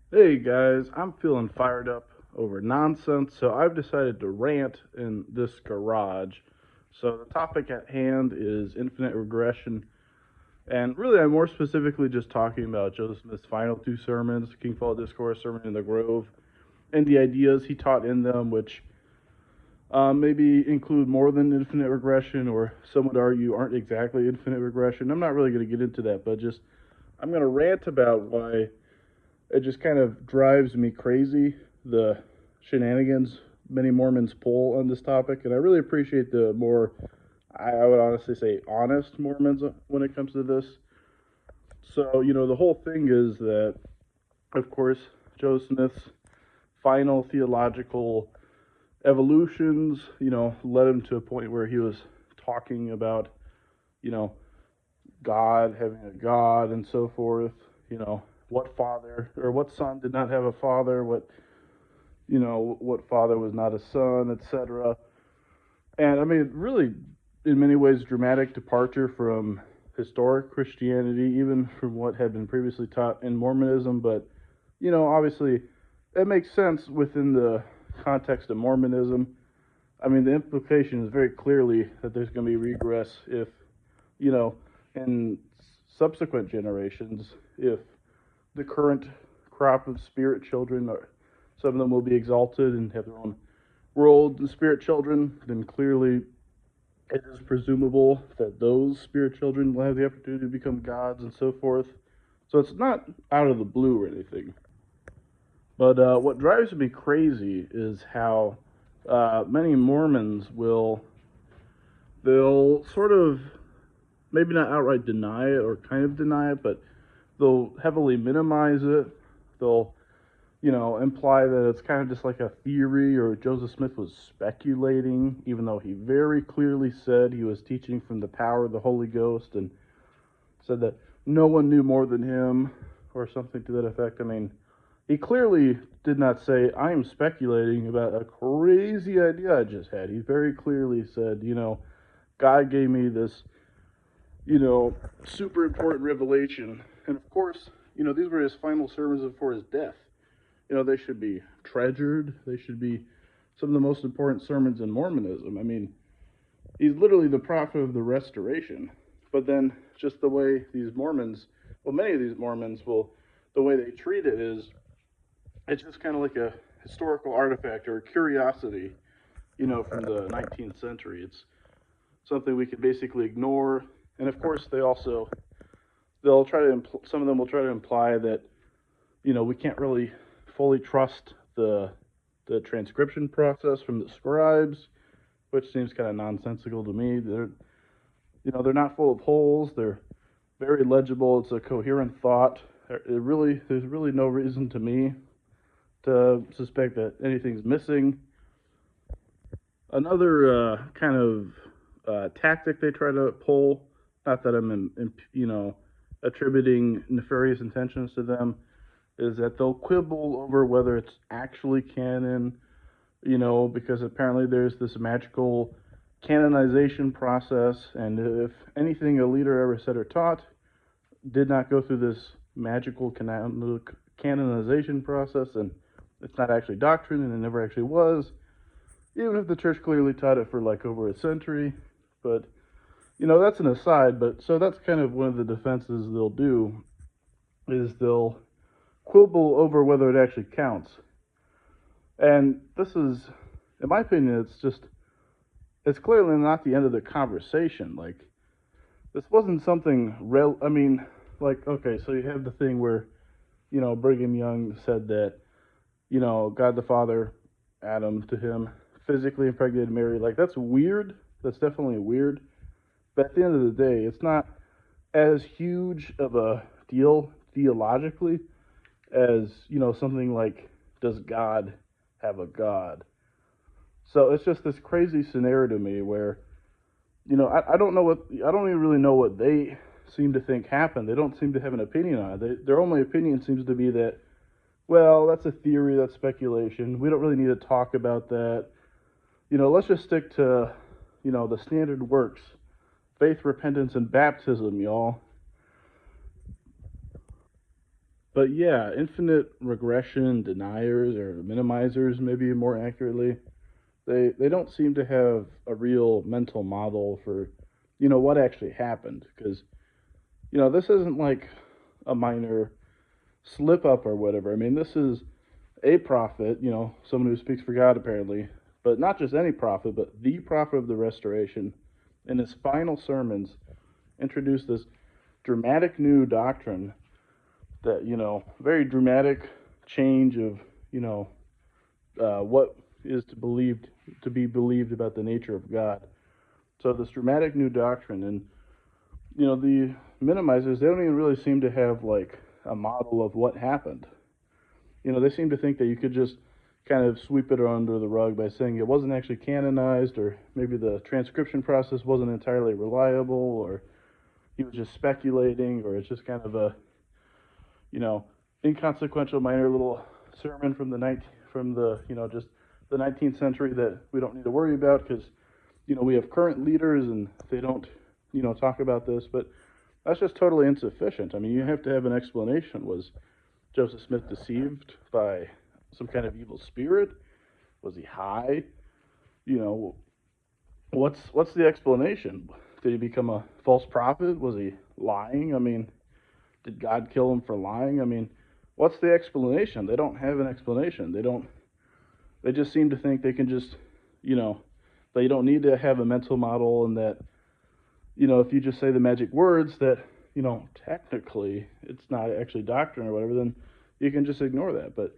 Hey guys, I'm feeling fired up over nonsense, so I've decided to rant in this garage. So, the topic at hand is infinite regression, and really, I'm more specifically just talking about Joseph Smith's final two sermons, Kingfall Discourse, Sermon in the Grove, and the ideas he taught in them, which maybe include more than infinite regression, or some would argue aren't exactly infinite regression. I'm not really going to get into that, but just I'm going to rant about why it just kind of drives me crazy, the shenanigans many Mormons pull on this topic, and I really appreciate the more, I would honestly say, honest Mormons when it comes to this. So, the whole thing is that, of course, Joe Smith's final theological evolutions, led him to a point where he was talking about, you know, God having a God and so forth, what father or what son did not have a father, what father was not a son, etc. And I mean, really, in many ways, dramatic departure from historic Christianity, even from what had been previously taught in Mormonism. But, obviously, it makes sense within the context of Mormonism. I mean, the implication is very clearly that there's going to be regress if, you know, in subsequent generations, if the current crop of spirit children, or some of them will be exalted and have their own world, the spirit children, then clearly it is presumable that those spirit children will have the opportunity to become gods and so forth. So it's not out of the blue or anything. But what drives me crazy is how many Mormons they'll sort of maybe not outright deny it or kind of deny it, but they'll heavily minimize it. They'll imply that it's kind of just like a theory or Joseph Smith was speculating, even though he very clearly said he was teaching from the power of the Holy Ghost and said that no one knew more than him or something to that effect. I mean, he clearly did not say, I am speculating about a crazy idea I just had. He very clearly said, God gave me this, super important revelation. And of course, these were his final sermons before his death. They should be treasured. They should be some of the most important sermons in Mormonism. I mean, he's literally the prophet of the restoration. But then, just the way these Mormons, well, many of these Mormons will, the way they treat it is, it's just kind of like a historical artifact or a curiosity, from the 19th century. It's something we could basically ignore. And of course, they'll try to, some of them will try to imply that, we can't really fully trust the transcription process from the scribes, which seems kind of nonsensical to me. They're not full of holes. They're very legible. It's a coherent thought. There's really no reason to me to suspect that anything's missing. Another kind of tactic they try to pull, not that I'm, attributing nefarious intentions to them, is that they'll quibble over whether it's actually canon, because apparently there's this magical canonization process, and if anything a leader ever said or taught did not go through this magical canonization process, and it's not actually doctrine, and it never actually was, even if the church clearly taught it for like over a century. But that's an aside. But so that's kind of one of the defenses they'll do, is they'll quibble over whether it actually counts. And this is, in my opinion, it's clearly not the end of the conversation. Like, this wasn't something real. I mean, like, okay, so you have the thing where, Brigham Young said that, God the Father, Adam to him, physically impregnated Mary. Like, that's weird. That's definitely weird. But at the end of the day, it's not as huge of a deal theologically as, something like, does God have a God? So it's just this crazy scenario to me where, I don't know I don't even really know what they seem to think happened. They don't seem to have an opinion on it. Their only opinion seems to be that, well, that's a theory, that's speculation. We don't really need to talk about that. Let's just stick to, the standard works: faith, repentance, and baptism, y'all. But yeah, infinite regression deniers or minimizers, maybe more accurately, they don't seem to have a real mental model for, what actually happened. Because, this isn't like a minor slip up or whatever. I mean, this is a prophet, someone who speaks for God apparently, but not just any prophet, but the prophet of the restoration. In his final sermons, introduced this dramatic new doctrine that, very dramatic change of, what is to be believed about the nature of God. So this dramatic new doctrine, and the minimizers, they don't even really seem to have like a model of what happened. They seem to think that you could just kind of sweep it under the rug by saying it wasn't actually canonized, or maybe the transcription process wasn't entirely reliable, or he was just speculating, or it's just kind of a, inconsequential minor little sermon from just the 19th century that we don't need to worry about because, we have current leaders and they don't, talk about this. But that's just totally insufficient. I mean, you have to have an explanation. Was Joseph Smith deceived by some kind of evil spirit? Was he high? What's the explanation? Did he become a false prophet? Was he lying? I mean, did God kill him for lying? I mean, what's the explanation? They don't have an explanation. They just seem to think they can just, they don't need to have a mental model, and that, if you just say the magic words that, technically it's not actually doctrine or whatever, then you can just ignore that. But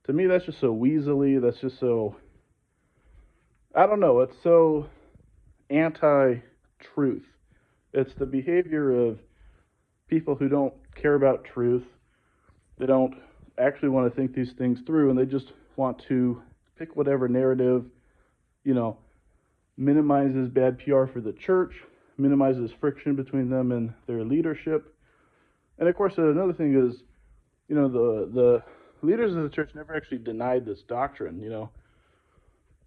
to me, that's just so weaselly. That's just so, I don't know, it's so anti-truth. It's the behavior of people who don't care about truth. They don't actually want to think these things through, and they just want to pick whatever narrative, minimizes bad PR for the church, minimizes friction between them and their leadership. And of course, another thing is, the leaders of the church never actually denied this doctrine.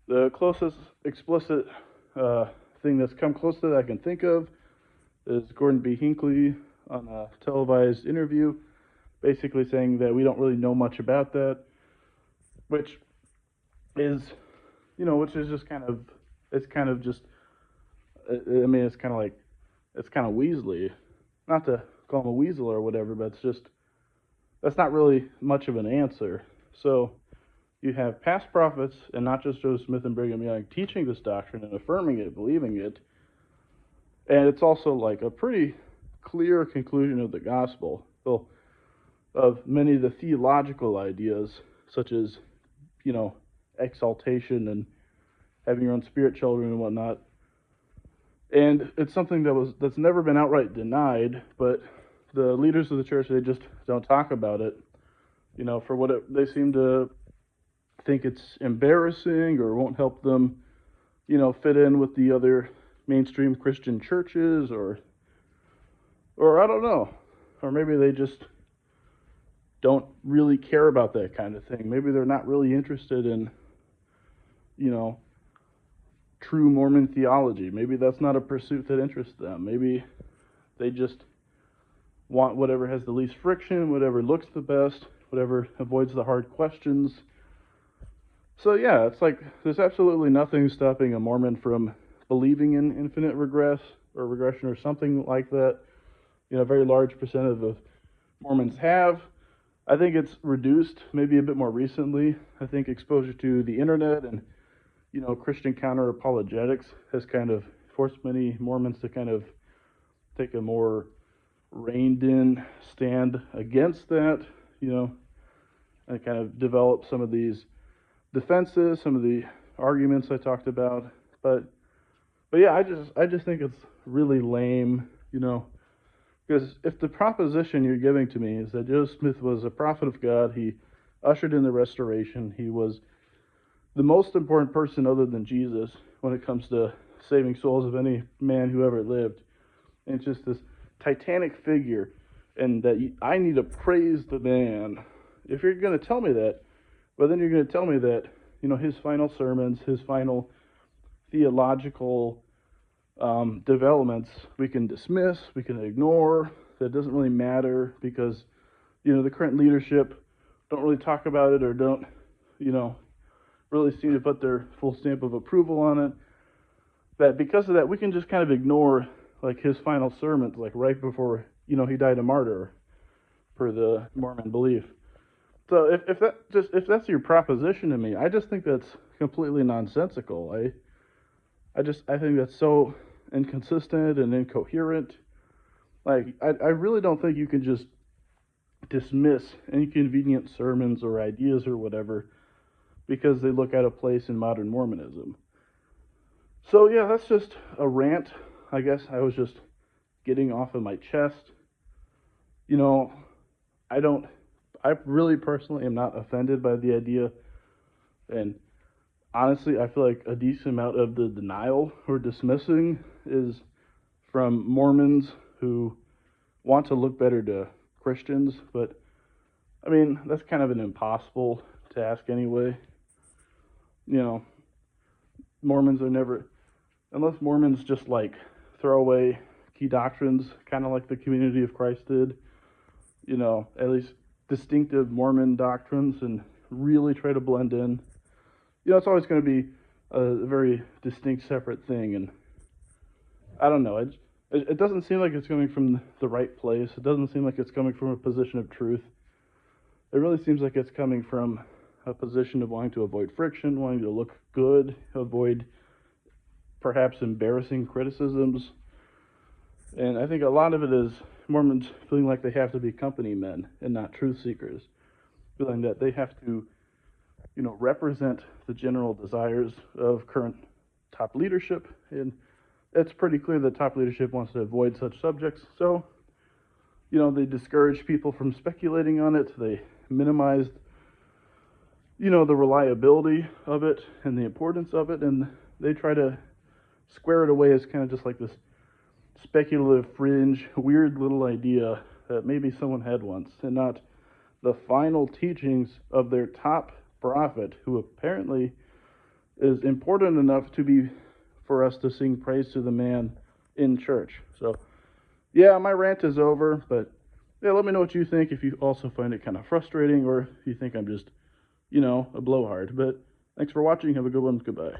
The closest explicit thing that's come close to that I can think of is Gordon B. Hinckley on a televised interview, basically saying that we don't really know much about that, which is just kind of, it's kind of just, I mean, it's kind of weaselly. Not to call him a weasel or whatever, but that's not really much of an answer. So you have past prophets, and not just Joseph Smith and Brigham Young, teaching this doctrine and affirming it, believing it. And it's also like a pretty clear conclusion of the gospel. Well, of many of the theological ideas, such as, exaltation and having your own spirit children and whatnot. And it's something that's never been outright denied, but the leaders of the church, they just don't talk about it. For what they seem to think it's embarrassing or won't help them, fit in with the other mainstream Christian churches, or I don't know, or maybe they just don't really care about that kind of thing. Maybe they're not really interested in, true Mormon theology. Maybe that's not a pursuit that interests them. Maybe they just want whatever has the least friction, whatever looks the best, whatever avoids the hard questions. So yeah, it's like there's absolutely nothing stopping a Mormon from believing in infinite regression or something like that. A very large percentage of Mormons have. I think it's reduced maybe a bit more recently. I think exposure to the internet and, Christian counter-apologetics has kind of forced many Mormons to kind of take a more reined-in stand against that, and kind of develop some of these defenses, some of the arguments I talked about. But yeah, I just think it's really lame, because if the proposition you're giving to me is that Joseph Smith was a prophet of God, he ushered in the restoration, he was the most important person other than Jesus when it comes to saving souls of any man who ever lived. And it's just this titanic figure, and that I need to praise the man. If you're going to tell me that, well, then you're going to tell me that, his final sermons, his final theological developments, we can dismiss, we can ignore. That doesn't really matter because, the current leadership don't really talk about it or don't, you know, really seem to put their full stamp of approval on it, that because of that, we can just kind of ignore like his final sermons, like right before, he died a martyr for the Mormon belief. So if that's your proposition to me, I just think that's completely nonsensical. I think that's so inconsistent and incoherent. Like I really don't think you can just dismiss inconvenient sermons or ideas or whatever because they look out of place in modern Mormonism. So yeah, that's just a rant. I guess I was just getting off of my chest. You know, I really personally am not offended by the idea, and honestly, I feel like a decent amount of the denial or dismissing is from Mormons who want to look better to Christians, but I mean, that's kind of an impossible task anyway. You know, Mormons are never, unless Mormons just like throw away key doctrines, kind of like the Community of Christ did, at least distinctive Mormon doctrines, and really try to blend in. It's always going to be a very distinct, separate thing, and I don't know. It doesn't seem like it's coming from the right place. It doesn't seem like it's coming from a position of truth. It really seems like it's coming from a position of wanting to avoid friction, wanting to look good, avoid perhaps embarrassing criticisms. And I think a lot of it is Mormons feeling like they have to be company men and not truth seekers, feeling that they have to, represent the general desires of current top leadership. And it's pretty clear that top leadership wants to avoid such subjects. So, they discourage people from speculating on it. They minimize, the reliability of it and the importance of it. And they try to square it away as kind of just like this speculative, fringe, weird little idea that maybe someone had once, and not the final teachings of their top prophet, who apparently is important enough to be for us to sing praise to the man in church. So, yeah, my rant is over, but yeah, let me know what you think, if you also find it kind of frustrating, or if you think I'm just, a blowhard. But thanks for watching. Have a good one. Goodbye.